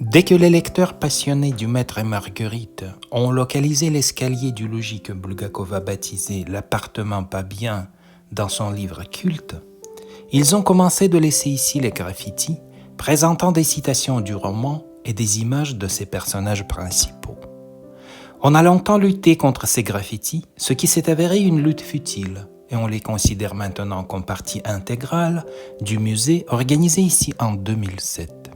Dès que les lecteurs passionnés du Maître et Marguerite ont localisé l'escalier du logis que Bulgakov a baptisé « l'appartement pas bien » dans son livre culte, ils ont commencé de laisser ici les graffitis présentant des citations du roman et des images de ses personnages principaux. On a longtemps lutté contre ces graffitis, ce qui s'est avéré une lutte futile, et on les considère maintenant comme partie intégrale du musée organisé ici en 2007.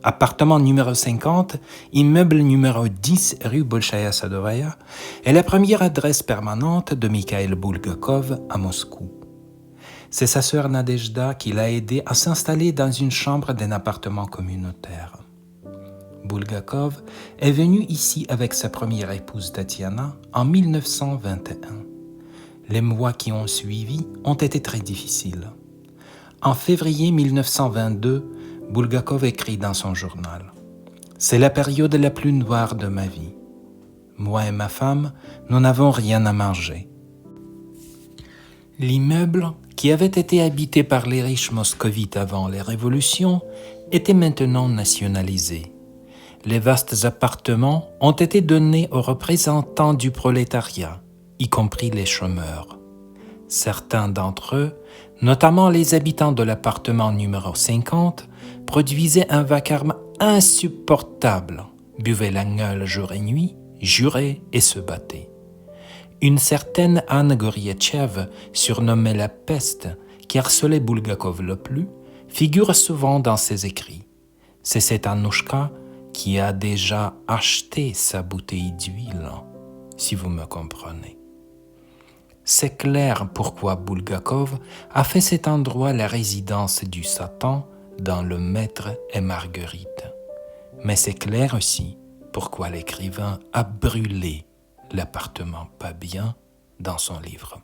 Appartement numéro 50, immeuble numéro 10 rue Bolchaya Sadovaya est la première adresse permanente de Mikhail Bulgakov à Moscou. C'est sa sœur Nadejda qui l'a aidé à s'installer dans une chambre d'un appartement communautaire. Bulgakov est venu ici avec sa première épouse Tatiana en 1921. Les mois qui ont suivi ont été très difficiles. En février 1922, Bulgakov écrit dans son journal « C'est la période la plus noire de ma vie. Moi et ma femme, nous n'avons rien à manger. » L'immeuble, qui avait été habité par les riches moscovites avant les révolutions, était maintenant nationalisé. Les vastes appartements ont été donnés aux représentants du prolétariat, y compris les chômeurs. Certains d'entre eux, notamment les habitants de l'appartement numéro 50, produisaient un vacarme insupportable, buvaient la gueule jour et nuit, juraient et se battaient. Une certaine Anne Gorietchev, surnommée la peste, qui harcelait Bulgakov le plus, figure souvent dans ses écrits. C'est cette Anouchka qui a déjà acheté sa bouteille d'huile, si vous me comprenez. C'est clair pourquoi Bulgakov a fait cet endroit la résidence du Satan dans Le Maître et Marguerite. Mais c'est clair aussi pourquoi l'écrivain a brûlé l'appartement pas bien dans son livre.